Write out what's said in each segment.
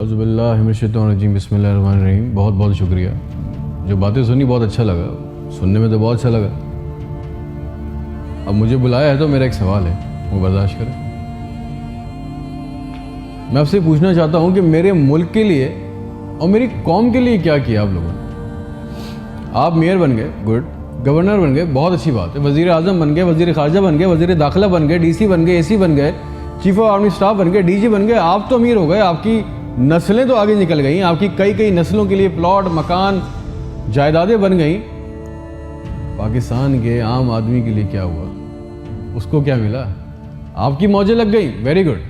اعوذ باللہ من الشیطان الرجیم بسم اللہ الرحمن الرحیم. بہت بہت شکریہ. جو باتیں سنی بہت اچھا لگا, سننے میں تو بہت اچھا لگا. اب مجھے بلایا ہے تو میرا ایک سوال ہے, وہ برداشت کریں. میں آپ سے پوچھنا چاہتا ہوں کہ میرے ملک کے لیے اور میری قوم کے لیے کیا کیا آپ لوگوں نے؟ آپ میئر بن گئے, گڈ. گورنر بن گئے, بہت اچھی بات ہے. وزیر اعظم بن گئے, وزیر خارجہ بن گئے, وزیر داخلہ بن گئے, ڈی سی بن گئے, اے سی بن گئے, چیف آف آرمی اسٹاف بن گئے, ڈی جی بن گئے. آپ تو امیر ہو گئے, آپ کی نسلیں تو آگے نکل گئیں, آپ کی کئی نسلوں کے لیے پلاٹ, مکان, جائیدادیں بن گئیں. پاکستان کے عام آدمی کے لیے کیا ہوا؟ اس کو کیا ملا؟ آپ کی موجیں لگ گئیں, ویری گڈ,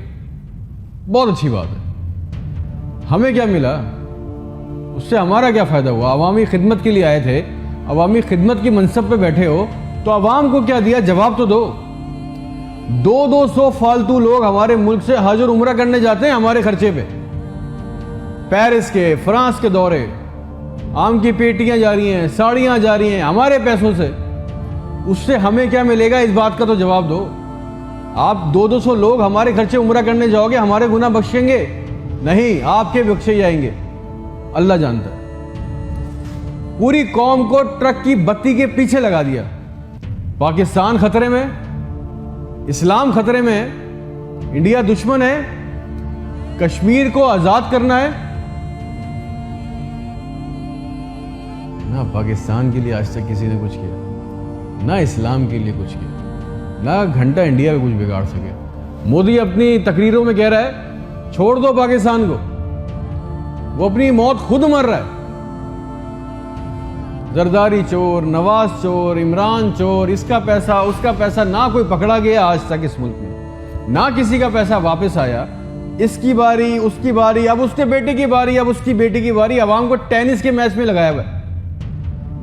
بہت اچھی بات ہے. ہمیں کیا ملا؟ اس سے ہمارا کیا فائدہ ہوا؟ عوامی خدمت کے لیے آئے تھے, عوامی خدمت کی منصب پہ بیٹھے ہو, تو عوام کو کیا دیا؟ جواب تو دو. 200 فالتو لوگ ہمارے ملک سے حج اور عمرہ کرنے جاتے ہیں ہمارے خرچے پہ. پیرس کے, فرانس کے دورے, آم کی پیٹیاں جا رہی ہیں, ساڑیاں جا رہی ہیں ہمارے پیسوں سے. اس سے ہمیں کیا ملے گا؟ اس بات کا تو جواب دو. آپ 200 لوگ ہمارے خرچے عمرہ کرنے جاؤ گے, ہمارے گناہ بخشیں گے؟ نہیں, آپ کے بخشے جائیں گے, اللہ جانتا ہے. پوری قوم کو ٹرک کی بتی کے پیچھے لگا دیا. پاکستان خطرے میں, اسلام خطرے میں, انڈیا دشمن ہے, کشمیر کو آزاد کرنا ہے. نہ پاکستان کے لیے آج تک کسی نے کچھ کیا, نہ اسلام کے لیے کچھ کیا, نہ گھنٹہ انڈیا میں کچھ بگاڑ سکے. مودی اپنی تقریروں میں کہہ رہا ہے چھوڑ دو پاکستان کو, وہ اپنی موت خود مر رہا ہے. زرداری چور, نواز چور, عمران چور, اس کا پیسہ اس کا پیسہ, نہ کوئی پکڑا گیا آج تک اس ملک میں, نہ کسی کا پیسہ واپس آیا. اس کی باری, اس کی باری, اب اس کے بیٹے کی باری, اب اس کی بیٹی کی باری. عوام کو ٹینس کے میچ میں لگایا ہوا ہے,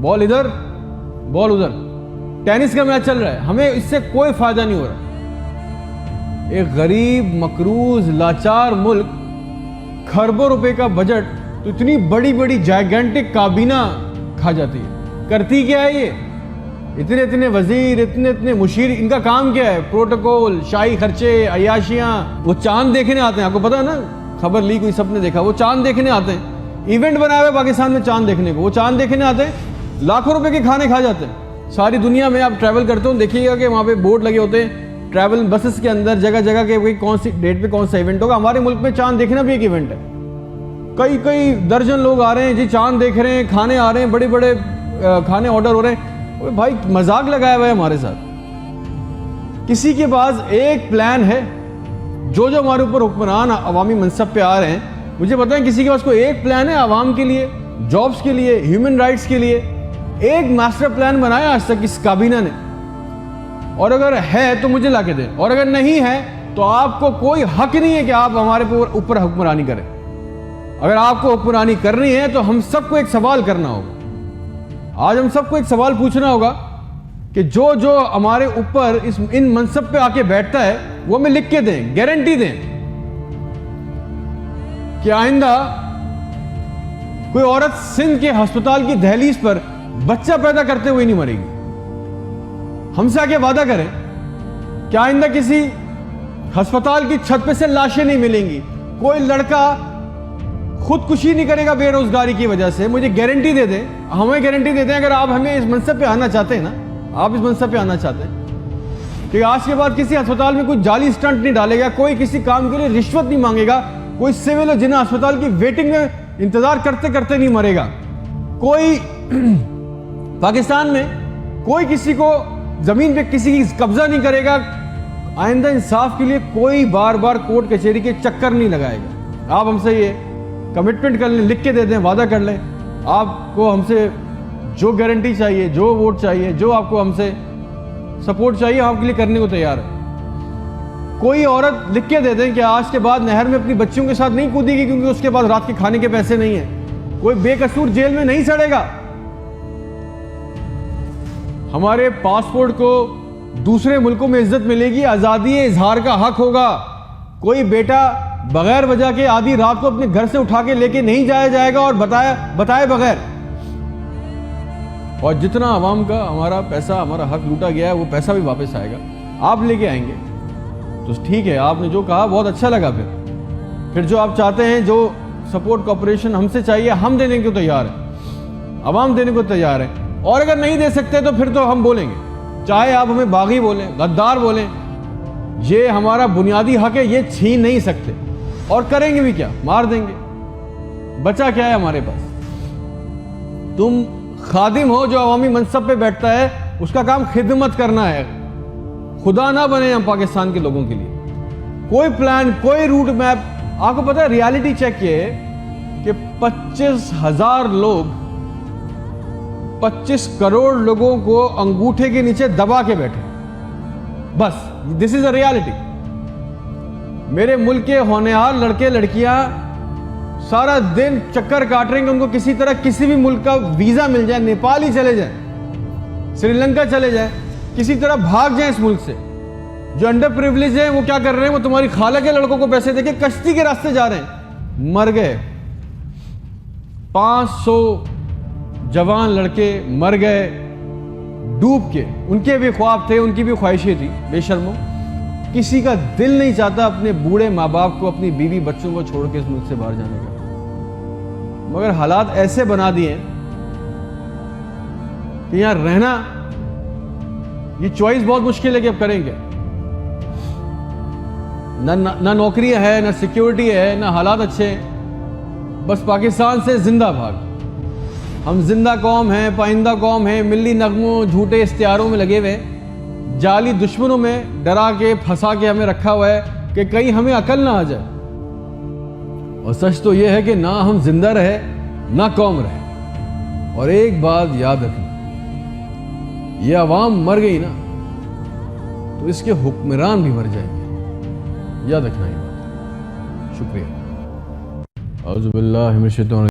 بال ادھر بال ادھر, ٹینس کا میچ چل رہا ہے. ہمیں اس سے کوئی فائدہ نہیں ہو رہا. ایک غریب, مقروض, لاچار ملک, کھربوں روپے کا بجٹ, تو اتنی بڑی بڑی جائگنٹک کابینہ کھا جاتی ہے. کرتی کیا ہے یہ؟ اتنے وزیر, اتنے مشیر, ان کا کام کیا ہے؟ پروٹوکول, شاہی خرچے, عیاشیاں. وہ چاند دیکھنے آتے ہیں, آپ کو پتا ہے نا, خبر لی کوئی سب نے دیکھا, وہ چاند دیکھنے آتے ہیں. ایونٹ بنایا ہوا ہے پاکستان میں چاند دیکھنے کو, وہ چاند دیکھنے آتے ہیں, لاکھوں روپے کے کھانے کھا جاتے ہیں. ساری دنیا میں آپ ٹریول کرتے ہو, دیکھیے گا کہ وہاں پہ بورڈ لگے ہوتے ہیں ٹریول بسز کے اندر, جگہ جگہ کے کون سی ڈیٹ پہ کون سا ایونٹ ہوگا. ہمارے ملک میں چاند دیکھنا بھی ایک ایونٹ ہے. کئی درجن لوگ آ رہے ہیں جی, چاند دیکھ رہے ہیں, کھانے آ رہے ہیں, بڑے بڑے کھانے آرڈر ہو رہے ہیں. بھائی مذاق لگایا ہوا ہے ہمارے ساتھ. کسی کے پاس ایک پلان ہے, جو ہمارے اوپر حکمران عوامی منصب پہ آ رہے ہیں, مجھے بتائیں کسی کے پاس کوئی ایک پلان ہے عوام کے لیے, جابس کے لیے, ہیومن رائٹس کے لیے؟ ایک ماسٹر پلان بنایا آج تک اس کابینہ نے؟ اور اگر ہے تو مجھے لا کے دیں, اور اگر نہیں ہے تو آپ کو کوئی حق نہیں ہے کہ آپ ہمارے اوپر حکمرانی کریں. اگر آپ کو حکمرانی کرنی ہے تو ہم سب کو ایک سوال کرنا ہوگا. آج ہم سب کو ایک سوال پوچھنا ہوگا کہ جو ہمارے اوپر ان منصب پہ آ کے بیٹھتا ہے وہ ہمیں لکھ کے دیں, گارنٹی دیں کہ آئندہ کوئی عورت سندھ کے ہسپتال کی دہلیز پر بچہ پیدا کرتے ہوئے نہیں مرے گی. ہم سے آگے وعدہ کریں کہ آئندہ کسی ہسپتال کی چھت پہ سے لاشیں نہیں ملیں گی, کوئی لڑکا خودکشی نہیں کرے گا بے روزگاری کی وجہ سے. مجھے گارنٹی دے دیں, ہمیں گارنٹی دے دیں, اگر آپ ہمیں اس منصب پہ آنا چاہتے ہیں نا, آپ اس منصب پہ آنا چاہتے ہیں کہ آج کے بعد کسی ہسپتال میں کوئی جعلی سٹنٹ نہیں ڈالے گا, کوئی کسی کام کے لیے رشوت نہیں مانگے گا, کوئی سول اور جنا ہسپتال کی ویٹنگ میں انتظار کرتے کرتے نہیں مرے گا, کوئی پاکستان میں کوئی کسی کو زمین پہ کسی کی قبضہ نہیں کرے گا, آئندہ انصاف کے لیے کوئی بار بار کورٹ کچہری کے چکر نہیں لگائے گا. آپ ہم سے یہ کمٹمنٹ کر لیں, لکھ کے دے دیں, وعدہ کر لیں. آپ کو ہم سے جو گارنٹی چاہیے, جو ووٹ چاہیے, جو آپ کو ہم سے سپورٹ چاہیے, آپ کے لیے کرنے کو تیار ہے. کوئی عورت لکھ کے دے دیں کہ آج کے بعد نہر میں اپنی بچیوں کے ساتھ نہیں کودے گی کیونکہ اس کے پاس رات کے کھانے کے پیسے نہیں ہیں. کوئی بے قصور جیل میں نہیں سڑے گا. ہمارے پاسپورٹ کو دوسرے ملکوں میں عزت ملے گی, آزادی اظہار کا حق ہوگا. کوئی بیٹا بغیر وجہ کے آدھی رات کو اپنے گھر سے اٹھا کے لے کے نہیں جایا جائے گا اور بتائے بغیر. اور جتنا عوام کا ہمارا پیسہ, ہمارا حق لوٹا گیا ہے, وہ پیسہ بھی واپس آئے گا. آپ لے کے آئیں گے تو ٹھیک ہے, آپ نے جو کہا بہت اچھا لگا. پھر جو آپ چاہتے ہیں, جو سپورٹ کوپریشن ہم سے چاہیے، ہم دینے کو تیار ہیں، عوام دینے کو تیار ہے، اور اگر نہیں دے سکتے تو پھر تو ہم بولیں گے، چاہے آپ ہمیں باغی بولیں، غدار بولیں، یہ ہمارا بنیادی حق ہے، یہ چھین نہیں سکتے، اور کریں گے بھی کیا، مار دیں گے، بچا کیا ہے ہمارے پاس؟ تم خادم ہو جو عوامی منصب پہ بیٹھتا ہے، اس کا کام خدمت کرنا ہے، خدا نہ بنے ہم پاکستان کے لوگوں کے لیے۔ کوئی پلان، کوئی روٹ میپ، آپ کو پتہ ہے ریالٹی چیک یہ ہے کہ 25,000 لوگ 25 کروڑ لوگوں کو انگوٹھے کے نیچے دبا کے بیٹھے، بس دس از اے ریالٹی۔ میرے ملک کے ہونہار لڑکے لڑکیاں سارا دن چکر کاٹ رہے ہیں کہ ان کو کسی طرح کسی بھی ملک کا ویزا مل جائے، نیپال ہی چلے جائیں، سری لنکا چلے جائیں، کسی طرح بھاگ جائیں اس ملک سے۔ جو انڈر پریویلیج ہیں وہ کیا کر رہے ہیں؟ وہ تمہاری خالہ کے لڑکوں کو پیسے دے کے کشتی کے راستے جا رہے ہیں، مر گئے 500 جوان لڑکے مر گئے ڈوب کے، ان کے بھی خواب تھے، ان کی بھی خواہشیں تھی، بے شرمو۔ کسی کا دل نہیں چاہتا اپنے بوڑھے ماں باپ کو، اپنی بیوی بچوں کو چھوڑ کے اس ملک سے باہر جانے کا، مگر حالات ایسے بنا دیے کہ یہاں رہنا، یہ چوائس بہت مشکل ہے کہ اب کریں گے، نہ نوکریاں ہے، نہ سیکیورٹی ہے، نہ حالات اچھے ہیں، بس پاکستان سے زندہ بھاگ۔ ہم زندہ قوم ہیں، پائندہ قوم ہیں، ملی نغموں جھوٹے اشتہاروں میں لگے ہوئے، جعلی دشمنوں میں ڈرا کے پھنسا کے ہمیں رکھا ہوا ہے کہ کہیں ہمیں عقل نہ آ جائے، اور سچ تو یہ ہے کہ نہ ہم زندہ رہے نہ قوم رہے۔ اور ایک بات یاد رکھنا، یہ عوام مر گئی نا تو اس کے حکمران بھی مر جائیں گے، یاد رکھنا یہ بات۔ شکریہ۔ اعوذ باللہ من الشیطان